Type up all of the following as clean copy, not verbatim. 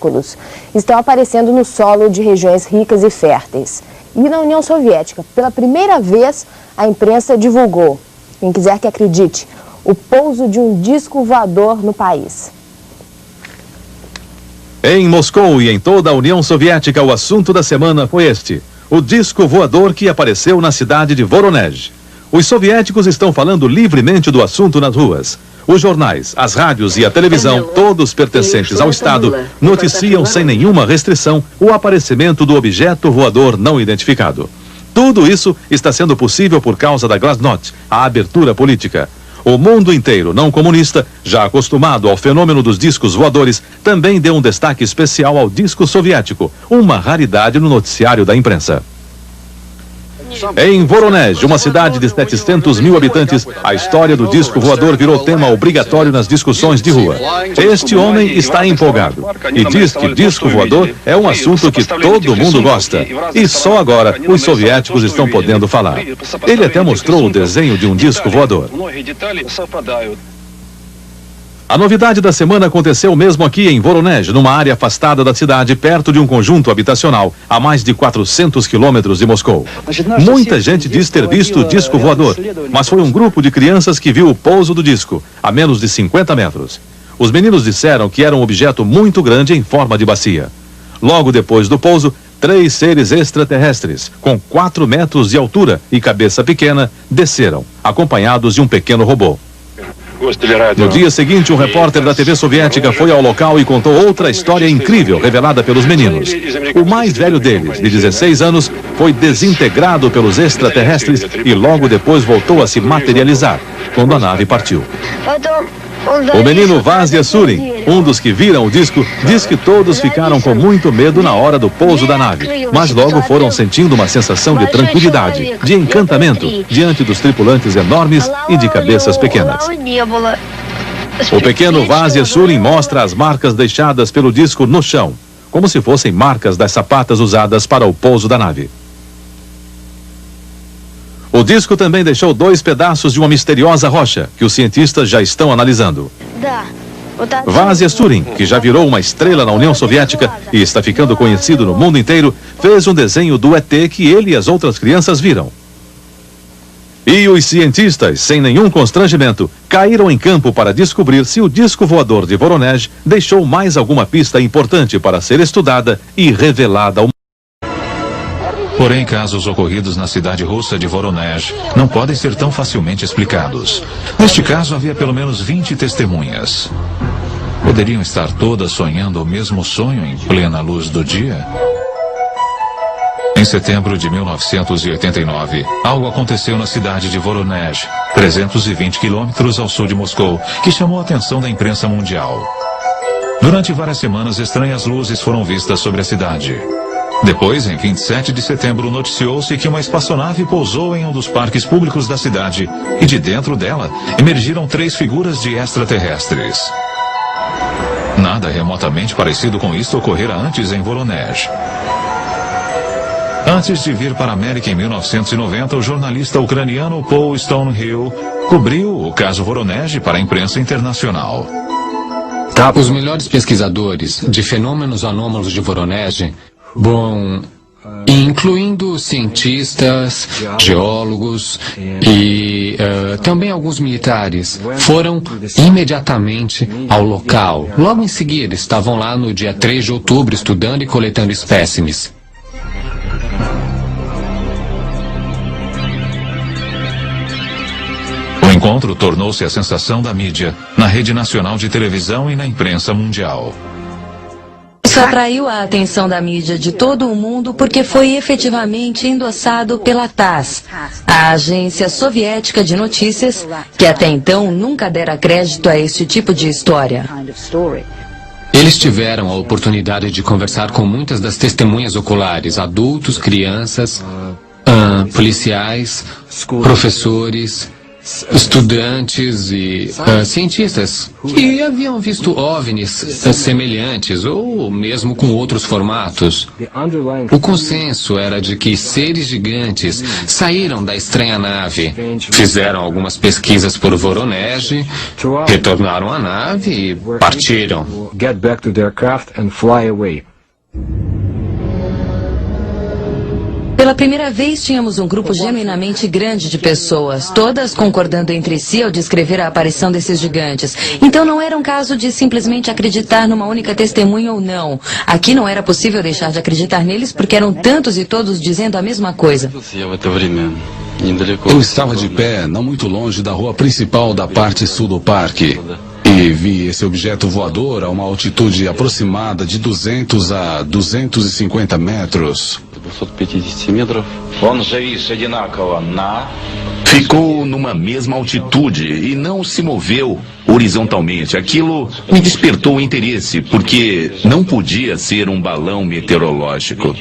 minúsculos estão aparecendo no solo de regiões ricas e férteis. E na União Soviética, pela primeira vez, a imprensa divulgou, quem quiser que acredite, o pouso de um disco voador no país. Em Moscou e em toda a União Soviética, o assunto da semana foi este: o disco voador que apareceu na cidade de Voronezh. Os soviéticos estão falando livremente do assunto nas ruas. Os jornais, as rádios e a televisão, todos pertencentes ao Estado, noticiam sem nenhuma restrição o aparecimento do objeto voador não identificado. Tudo isso está sendo possível por causa da Glasnost, a abertura política. O mundo inteiro não comunista, já acostumado ao fenômeno dos discos voadores, também deu um destaque especial ao disco soviético, uma raridade no noticiário da imprensa. Em Voronezh, uma cidade de 700 mil habitantes, a história do disco voador virou tema obrigatório nas discussões de rua. Este homem está empolgado e diz que disco voador é um assunto que todo mundo gosta. E só agora os soviéticos estão podendo falar. Ele até mostrou o desenho de um disco voador. A novidade da semana aconteceu mesmo aqui em Voronezh, numa área afastada da cidade, perto de um conjunto habitacional, a mais de 400 quilômetros de Moscou. Muita gente diz ter visto o disco voador, mas foi um grupo de crianças que viu o pouso do disco, a menos de 50 metros. Os meninos disseram que era um objeto muito grande em forma de bacia. Logo depois do pouso, 3 seres extraterrestres, com 4 metros de altura e cabeça pequena, desceram, acompanhados de um pequeno robô. No dia seguinte, um repórter da TV soviética foi ao local e contou outra história incrível revelada pelos meninos. O mais velho deles, de 16 anos, foi desintegrado pelos extraterrestres e logo depois voltou a se materializar, quando a nave partiu. O menino Vasya Surin, um dos que viram o disco, diz que todos ficaram com muito medo na hora do pouso da nave, mas logo foram sentindo uma sensação de tranquilidade, de encantamento, diante dos tripulantes enormes e de cabeças pequenas. O pequeno Vasya Surin mostra as marcas deixadas pelo disco no chão, como se fossem marcas das sapatas usadas para o pouso da nave. O disco também deixou 2 pedaços de uma misteriosa rocha, que os cientistas já estão analisando. Vasya Surin, que já virou uma estrela na União Soviética e está ficando conhecido no mundo inteiro, fez um desenho do ET que ele e as outras crianças viram. E os cientistas, sem nenhum constrangimento, caíram em campo para descobrir se o disco voador de Voronezh deixou mais alguma pista importante para ser estudada e revelada ao mundo. Porém, casos ocorridos na cidade russa de Voronezh não podem ser tão facilmente explicados. Neste caso, havia pelo menos 20 testemunhas. Poderiam estar todas sonhando o mesmo sonho em plena luz do dia? Em setembro de 1989, algo aconteceu na cidade de Voronezh, 320 quilômetros ao sul de Moscou, que chamou a atenção da imprensa mundial. Durante várias semanas, estranhas luzes foram vistas sobre a cidade. Depois, em 27 de setembro, noticiou-se que uma espaçonave pousou em um dos parques públicos da cidade e de dentro dela emergiram 3 figuras de extraterrestres. Nada remotamente parecido com isto ocorrera antes em Voronezh. Antes de vir para a América em 1990, o jornalista ucraniano Paul Stonehill cobriu o caso Voronezh para a imprensa internacional. Os melhores pesquisadores de fenômenos anômalos de Voronezh, incluindo cientistas, geólogos e também alguns militares, foram imediatamente ao local. Logo em seguida, estavam lá no dia 3 de outubro estudando e coletando espécimes. O encontro tornou-se a sensação da mídia, na rede nacional de televisão e na imprensa mundial. Isso atraiu a atenção da mídia de todo o mundo porque foi efetivamente endossado pela TASS, a agência soviética de notícias, que até então nunca dera crédito a este tipo de história. Eles tiveram a oportunidade de conversar com muitas das testemunhas oculares, adultos, crianças, policiais, professores, estudantes e cientistas que haviam visto OVNIs semelhantes ou mesmo com outros formatos. O consenso era de que seres gigantes saíram da estranha nave, fizeram algumas pesquisas por Voronezh, retornaram à nave e partiram. Pela primeira vez, tínhamos um grupo genuinamente grande de pessoas, todas concordando entre si ao descrever a aparição desses gigantes. Então não era um caso de simplesmente acreditar numa única testemunha ou não. Aqui não era possível deixar de acreditar neles porque eram tantos e todos dizendo a mesma coisa. Eu estava de pé, não muito longe da rua principal da parte sul do parque. E vi esse objeto voador a uma altitude aproximada de 200 a 250 metros. Ficou numa mesma altitude e não se moveu horizontalmente. Aquilo me despertou o interesse, porque não podia ser um balão meteorológico.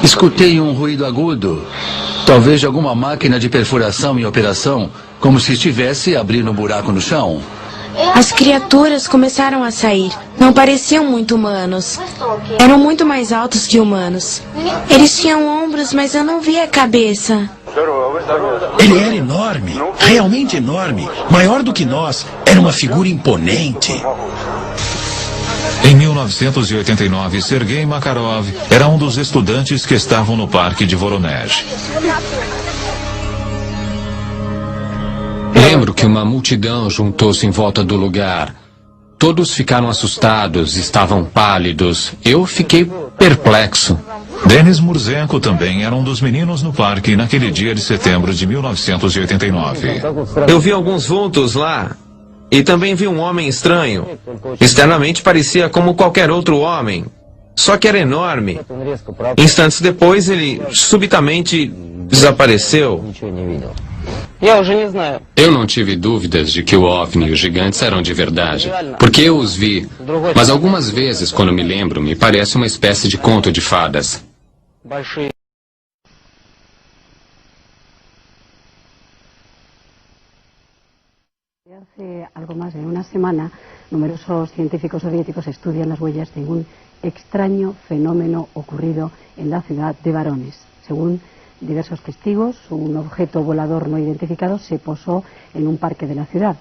Escutei um ruído agudo, talvez de alguma máquina de perfuração em operação, como se estivesse abrindo um buraco no chão. As criaturas começaram a sair. Não pareciam muito humanos. Eram muito mais altos que humanos. Eles tinham ombros, mas eu não via a cabeça. Ele era enorme, realmente enorme, maior do que nós. Era uma figura imponente. Em 1989, Sergei Makarov era um dos estudantes que estavam no parque de Voronezh. Lembro que uma multidão juntou-se em volta do lugar. Todos ficaram assustados, estavam pálidos. Eu fiquei perplexo. Denis Murzenko também era um dos meninos no parque naquele dia de setembro de 1989. Eu vi alguns vultos lá e também vi um homem estranho. Externamente parecia como qualquer outro homem, só que era enorme. Instantes depois ele subitamente desapareceu. Eu não tive dúvidas de que o OVNI e os gigantes eram de verdade, porque eu os vi. Mas algumas vezes, quando me lembro, me parece uma espécie de conto de fadas. Hace algo más de una semana, numerosos científicos soviéticos estudian las huellas de un extraño fenómeno ocurrido en la ciudad de Voronezh. Según diversos testigos, un objeto volador no identificado se posó en un parque de la ciudad.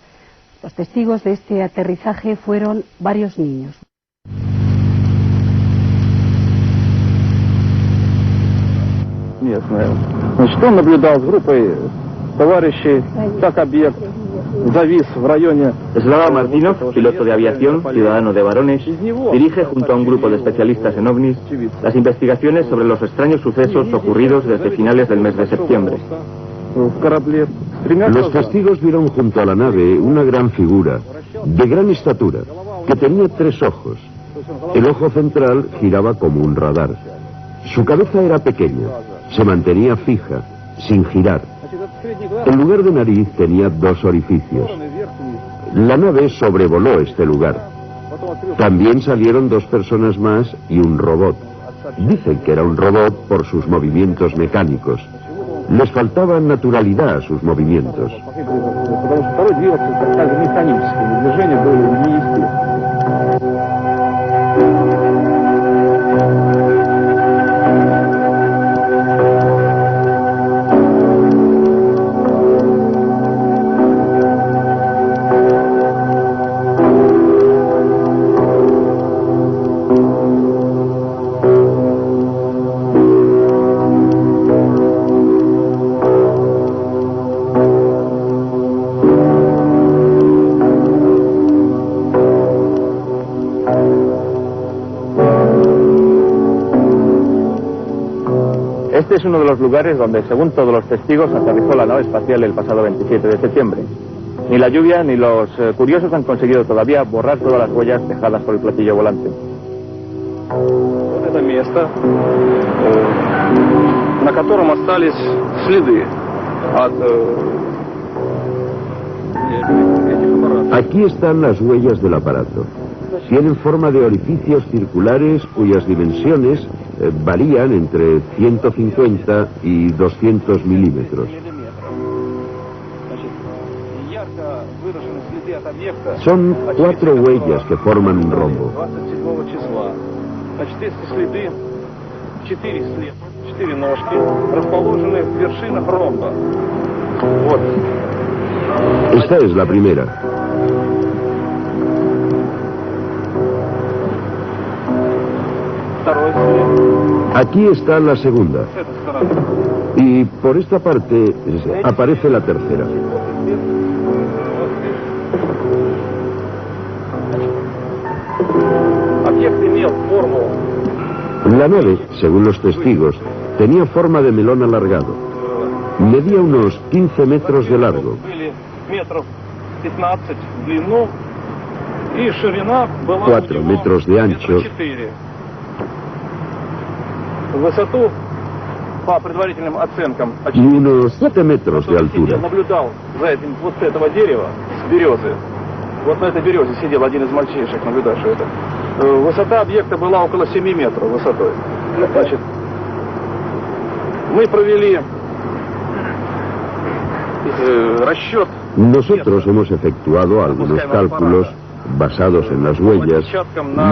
Los testigos de este aterrizaje fueron varios niños. Значит, он наблюдал с группой товарищей, как объект завис в районе... Slava Martynov, piloto de aviación, ciudadano de Voronezh, dirige junto a un grupo de especialistas en ovnis las investigaciones sobre los extraños sucesos ocurridos desde finales del mes de septiembre. Los testigos vieron junto a la nave una gran figura, de gran estatura, que tenía 3 ojos. El ojo central giraba como un radar. Su cabeza era pequeña, se mantenía fija, sin girar. En lugar de nariz tenía 2 orificios. La nave sobrevoló este lugar. También salieron 2 personas más y un robot. Dicen que era un robot por sus movimientos mecánicos. Les faltaba naturalidad a sus movimientos. Este es uno de los lugares donde, según todos los testigos, aterrizó la nave espacial el pasado 27 de septiembre. Ni la lluvia ni los curiosos han conseguido todavía borrar todas las huellas dejadas por el platillo volante. Это место, на котором остались следы от... Aquí están las huellas del aparato. Tienen forma de orificios circulares cuyas dimensiones varían entre 150 y 200 milímetros. Son 4 huellas que forman un rombo. Esta es la primera. Aquí está la segunda. Y por esta parte aparece la tercera. La nave, según los testigos, tenía forma de melón alargado. Medía unos 15 metros de largo. 4 metros de ancho. Y unos 7 metros de altura. Вот на этой березе сидел один из мальчишек, наблюдавший это. Высота объекта была около 7 метров высотой. Значит, мы провели расчет. Nosotros hemos efectuado algunos cálculos basados en las huellas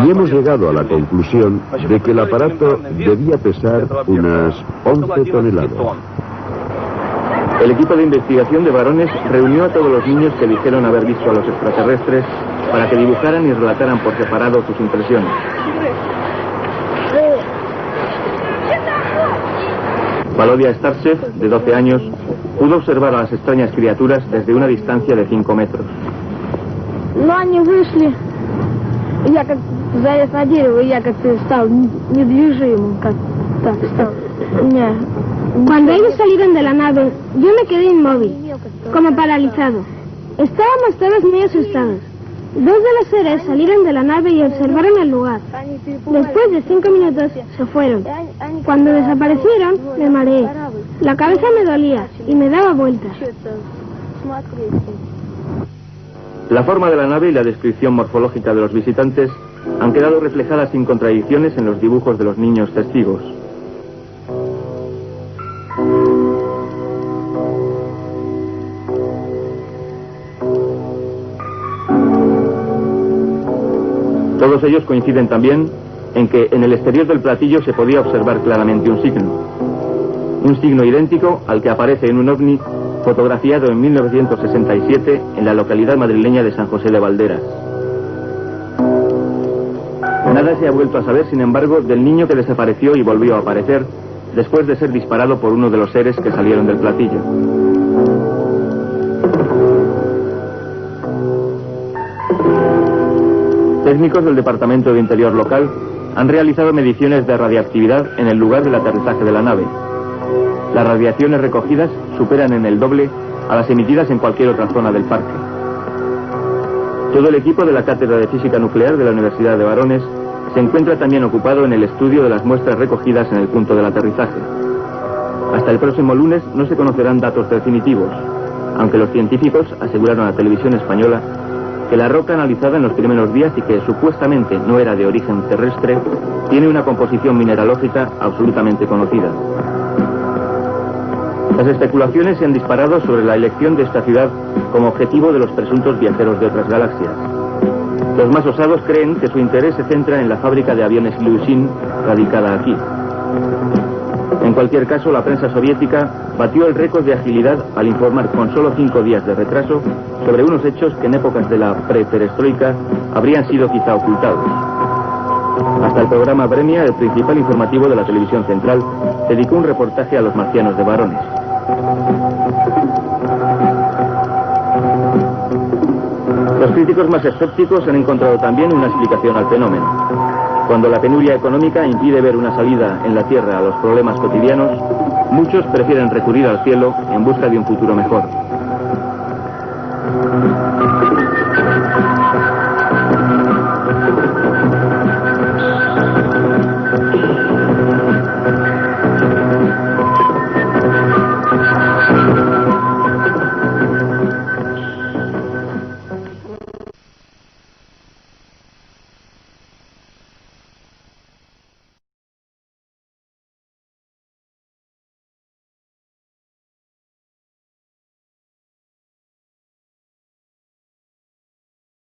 y hemos llegado a la conclusión de que el aparato debía pesar unas 11 toneladas. El equipo de investigación de Varones reunió a todos los niños que dijeron haber visto a los extraterrestres para que dibujaran y relataran por separado sus impresiones. Valodia Starchev, de 12 años, pudo observar a las extrañas criaturas desde una distancia de 5 metros. Но они вышли, я как залез на дерево, я как-то стал недвижимым, как так стал. Cuando ellos salieron de la nave, yo me quedé inmóvil, como paralizado. Estábamos todos muy asustados. 2 de los seres salieron de la nave y observaron el lugar. Después de 5 minutos se fueron. Cuando desaparecieron, me mareé. La cabeza me dolía y me daba vueltas. La forma de la nave y la descripción morfológica de los visitantes han quedado reflejadas sin contradicciones en los dibujos de los niños testigos. Todos ellos coinciden también en que en el exterior del platillo se podía observar claramente un signo idéntico al que aparece en un ovni fotografiado en 1967 en la localidad madrileña de San José de Valderas. Nada se ha vuelto a saber, sin embargo, del niño que desapareció y volvió a aparecer después de ser disparado por uno de los seres que salieron del platillo. Técnicos del Departamento de Interior local han realizado mediciones de radiactividad en el lugar del aterrizaje de la nave. Las radiaciones recogidas superan en el doble a las emitidas en cualquier otra zona del parque. Todo el equipo de la Cátedra de Física Nuclear de la Universidad de Varones se encuentra también ocupado en el estudio de las muestras recogidas en el punto del aterrizaje. Hasta el próximo lunes no se conocerán datos definitivos, aunque los científicos aseguraron a Televisión Española que la roca analizada en los primeros días y que supuestamente no era de origen terrestre, tiene una composición mineralógica absolutamente conocida. Las especulaciones se han disparado sobre la elección de esta ciudad como objetivo de los presuntos viajeros de otras galaxias. Los más osados creen que su interés se centra en la fábrica de aviones Ilyushin, radicada aquí. En cualquier caso, la prensa soviética batió el récord de agilidad al informar con solo 5 días de retraso sobre unos hechos que en épocas de la pre-perestroika habrían sido quizá ocultados. Hasta el programa Vremya, el principal informativo de la televisión central, dedicó un reportaje a los marcianos de Varones. Los críticos más escépticos han encontrado también una explicación al fenómeno. Cuando la penuria económica impide ver una salida en la Tierra a los problemas cotidianos, muchos prefieren recurrir al cielo en busca de un futuro mejor.